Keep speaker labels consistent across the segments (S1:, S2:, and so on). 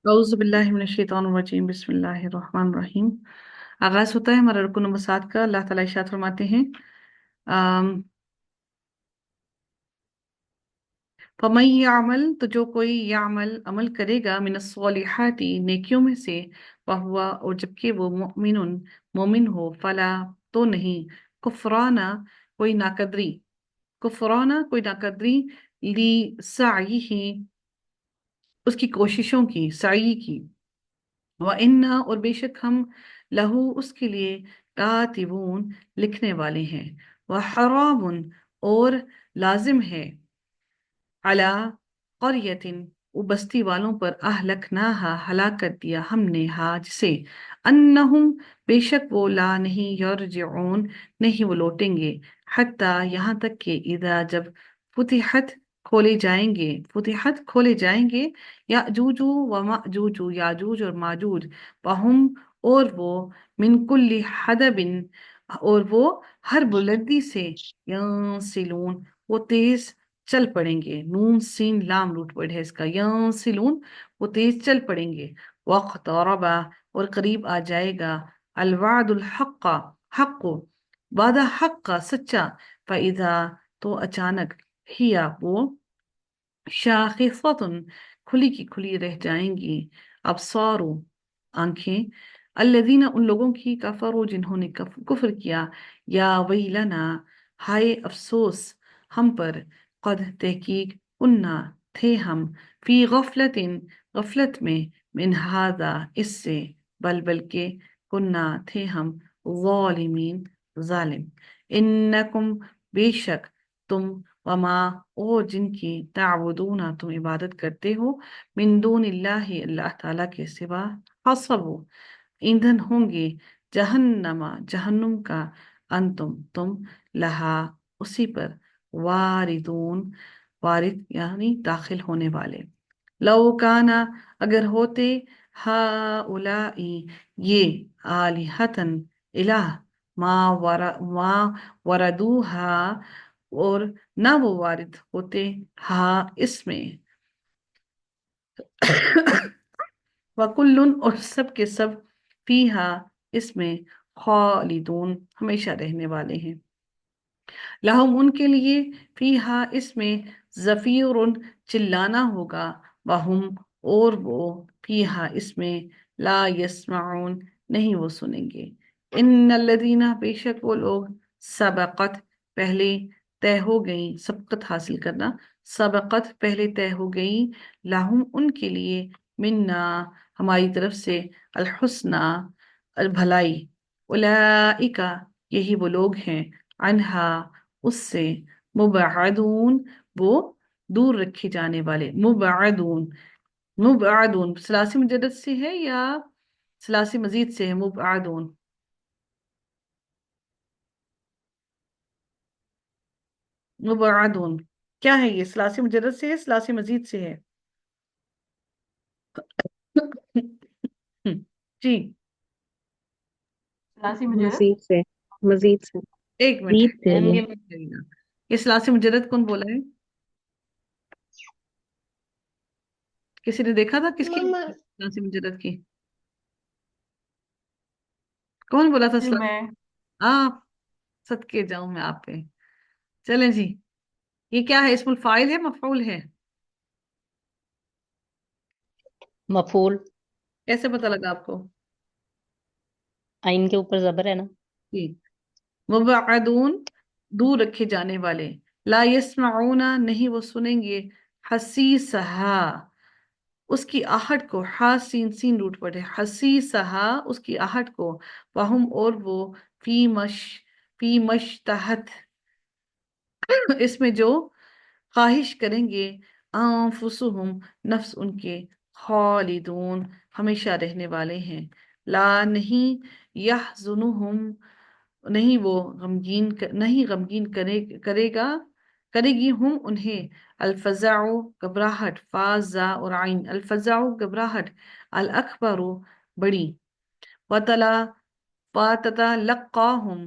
S1: अऊज़ु बिल्लाहि मिनश्शैतानिर्रजीम बिस्मिल्लाहिर्रहमानिर्रहीम। आगाज होता है हमारा रुकू नंबर 7 का। अल्लाह ताला इरशाद फरमाते हैं फमन यामल, तो जो कोई यामल अमल करेगा, मिनस्सॉलिहाती नेकियों में से, वहुआ और जबकि वो मुमिनुन मोमिन हो, फला तो नहीं, कुफराना कोई नाकदरी, कुफराना कोई नाकदरी, ली साइही उसकी कोशिशों की, साई की, व इन्ना और बेशक हम, लहू उसके लिए, कातिबून लिखने वाले हैं, व हरामुन और लाजिम है, अला क़रयतिन वो बस्ती वालों पर, अहलकनाहा हलाक कर दिया हमने, हा जिसे, अन्नहुम बेशक वो, ला नहीं, यरजिऊन नहीं वो लौटेंगे, हत्ता यहाँ तक कि, इदा जब, फुतिहत खोले जाएंगे, फुतिहत खोले जाएंगे, याजूजू व माजूजू याजूज और माजूज, वहुम और वो, मिन कुल्ली हदबिन और वो हर बुलंदी से, यंसिलून वो तेज चल पड़ेंगे, नून सीन लाम रूट वर्ड है इसका, यंसिलून वो तेज चल पड़ेंगे, वक्तरबा और करीब आ जाएगा, अलवादुल हक्का हक्को वादा हक का सच्चा, फाइदा तो अचानक, हिया वो, शाखिफतुन खुली की खुली रह जाएंगी, अबसारो आंखें, अल्लज़ीना उन लोगों की, कफरो जिन्होंने कुफ्र किया, या वैलना हाय अफसोस हम पर, कद तहकीक उन्ना थे हम, फी गफलतिन गफलत में, मिन हादा इससे, बल्कि कुन्ना थे हम, ज़ालिमीन जालिम, इन्नकुम बेशक तुम, वमा और जिनकी, ताबुदूना तुम इबादत करते हो, मिन दूनिल्लाहि अल्लाह ताला के सिवा, हसबु ईंधन होंगे, जहन्नमा जहन्नुम का, अंतुम तुम, लहा उसी पर, वारिदून वारिद यानी दाखिल होने वाले, लौ काना अगर होते, हाउलाई ये, आलिहतन इलाह, मा वरदूहा और ना वो वारिद होते, हा इसमें, वकुल्लुन और सब के सब, फीहा इसमें, खालिदून हमेशा रहने वाले हैं, लहुम उनके लिए, फीहा इसमें, जफीरुन चिल्लाना होगा, वहुम और वो, फीहा इसमें, ला यस्माउन नहीं वो सुनेंगे, इन्नल्लज़ीना बेशक वो लोग, सबक़त पहले तय हो गई, सबकत हासिल करना, सबक़त पहले तय हो गई, लाहुम उनके लिए, मिन्ना हमारी तरफ से, अलहुस्ना भलाई, उलाइका यही वो लोग हैं, अनहा उससे, मुबअदून वो दूर रखे जाने वाले, मुबअदून, मुबअदून सलासी मुजद्दद से है या सलासी मजीद से है, मुबअदून, मुबअदून क्या है ये, सलासी मुजद्दद से है, सलासी मजीद से है? जी, सलासी मुजद्दद।
S2: मजीद से, मजीद से,
S1: एक मिनट
S2: जीत से है ये।
S1: ये मत करिएगा। ये सलासी मुजद्दद कौन बोला है? किसी ने देखा था किसकी सलासी मुजद्दद की? कौन बोला था सलासी?
S3: मैं।
S1: आप, सदके जाऊं मैं आप पे। चलें जी, ये क्या है, इस्मुल फाइल है, मफऊल है?
S2: मफूल।
S1: कैसे पता लगा आपको?
S2: आइन के ऊपर जबर है ना।
S1: जी, मुबअदून दूर रखे जाने वाले, ला यस्माऊना नहीं वो सुनेंगे, हसीसहा उसकी आहट को, हा सीन सीन रूट पड़े, हसीसहा उसकी आहट को, वहुम और वो, फी मशतहत इसमें जो ख्वाहिश करेंगे, अनफुसुहुम नफ्स उनके, खालिदून हमेशा रहने वाले हैं, ला नहीं, यहजुनुहुम नहीं वो नहीं गमगीन करेगा करेगी हम उन्हें, अल्फजाउ घबराहट, फाजा और आइन, अल्फजाउ घबराहट, अल अकबरू बड़ी, वतला वातता लक्काहुम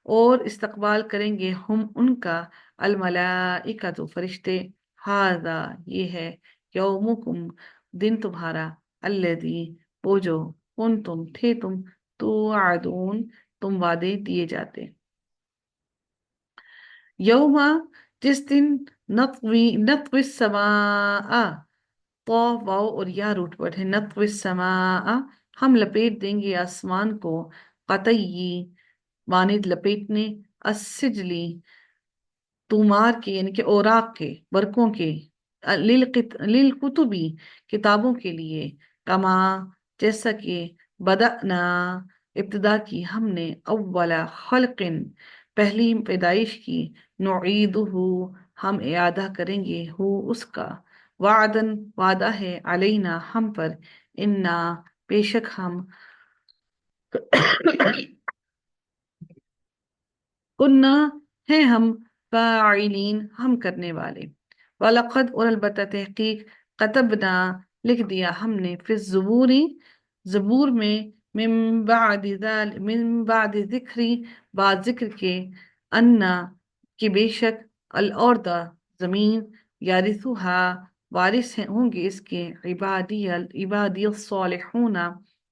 S1: और इस्तकबाल करेंगे हम उनका, अल मलाइका तो फरिश्ते, हादा ये है, यौमुकुम दिन तुम्हारा, अल्लज़ी वो जो कुंतुम थे तुम तुआदून तुम वादे दिए जाते। यौमा जिस दिन नत्वी समा तो वाव और या रूट वर्ड है। नत्वी समा हम लपेट देंगे आसमान को कतई वानिद लपेटने असिजली तुमार के यानी कि औराक के वर्कों के लिल कुतुबी किताबों के लिए कमा जैसा कि बदअना इब्तिदा की हमने अव्वला खल्किन पहली पैदाइश की नुईदुहु हम इयादा करेंगे हु उसका वादन वादा है अलैना हम पर इन्ना बेशक हम कुन्ना है हम फाइलीन हम करने वाले। वलक़द और अलबत्ता तहकीक कतबना लिख दिया हमने फिर ज़बूरी ज़बूर में मिन बाद ज़िक्री बाद ज़िक्र के अन्ना कि बेशक अल अर्दा ज़मीन यारिसुहा वारिस हैं होंगे इसके इबादियल सालिहूना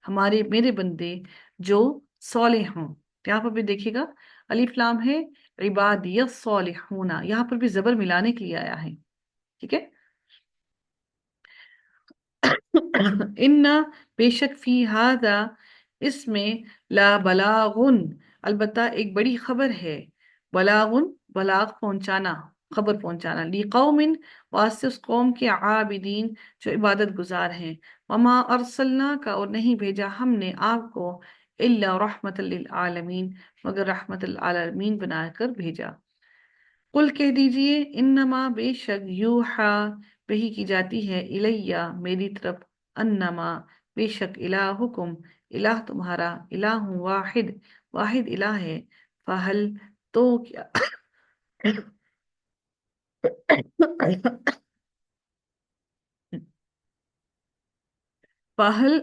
S1: हमारे मेरे बंदे जो सालिह हों। यहाँ पर भी देखिएगा अलिफ लाम है इबादियस सालिहूना यहाँ पर भी जबर मिलाने के लिए आया है। ठीक है। इन्ना बेशक फी हादा इसमें ला बलागुन अलबत्ता एक बड़ी खबर है। बलागुन बलाग पहुंचाना खबर पहुंचाना ली कौमिन वास्ते उस कौम के आबिदीन जो इबादत गुजार हैं। वमा अरसलना का और नहीं भेजा हमने आपको इल्ला रहमतल लिल आलमीन मगर रहमतल आलमीन बनाकर भेजा। कुल कह दीजिए इन्नमा बेशक यूहा वही की जाती है इलैया मेरी तरफ अन्नमा बेशक इलाहुकुम इलाह तुम्हारा इलाहु वाहिद वाहिद इलाह है। फहल तो क्या फहल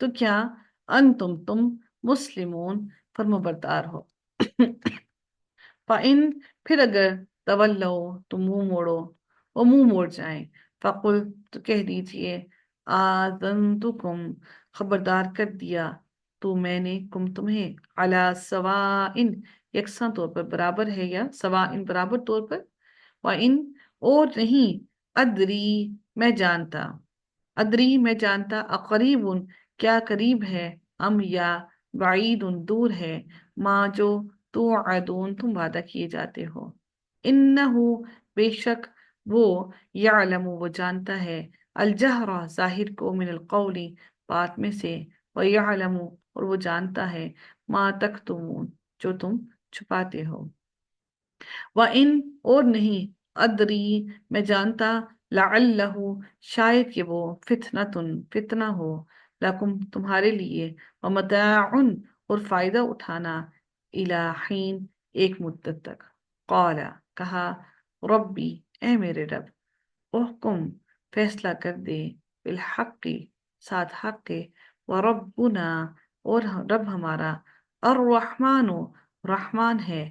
S1: तो क्या तुम मुस्लिमून फर्माबरदार हो। फ़इन फिर अगर तवल्लो तुम मुंह मोड़ो वो मुंह मोड़ जाए फ़कुल तो कह दीजिए आज़नतुकुम खबरदार कर दिया तो मैंने कुम तुम्हें अला सवाइन यकसा तौर पर बराबर है या सवाइन बराबर तौर पर व इन और नहीं अदरी मैं जानता अदरी मैं जानता अकरीबुन क्या करीब है अम या बाईदुन दूर है माँ जो तो आदून तुम वादा किए जाते हो। इन्नहु बेशक वो यालमु वो जानता है अलजहरा जाहिर को मिनल कौली बात में से व यालमु और वो जानता है मा तक्तुमून जो तुम छुपाते हो। व इन और नहीं अदरी मैं जानता लअल्लहु शायद कि वो फितनतुन फितना हो लकुम तुम्हारे लिए व मताउन और फायदा उठाना इलाहीन एक मुद्दत तक। कौला कहा रब्बी ए मेरे रब उहकुम फैसला कर दे बिलहक्की साथ हक के व रब्बुना और रब हमारा अर्रहमानो रहमान है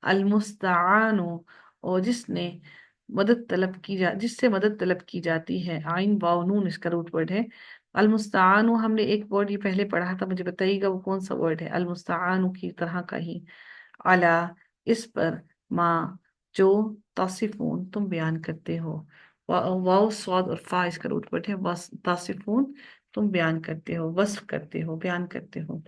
S1: अलमुस्तआनो और जिससे मदद तलब की जाती है। आइन वाव नून इसका रूट वर्ड है। अलमुस्तआनु हमने एक वर्ड ये पहले पढ़ा था मुझे बताइएगा वो कौन सा वर्ड है। अलमुस्तआनु की तरह का ही अला इस पर माँ जो तासिफून तुम बयान करते हो। वाव स्वाद और फा इसका रूट वर्ड है। तासिफून तुम बयान करते हो वस्फ करते हो बयान करते हो।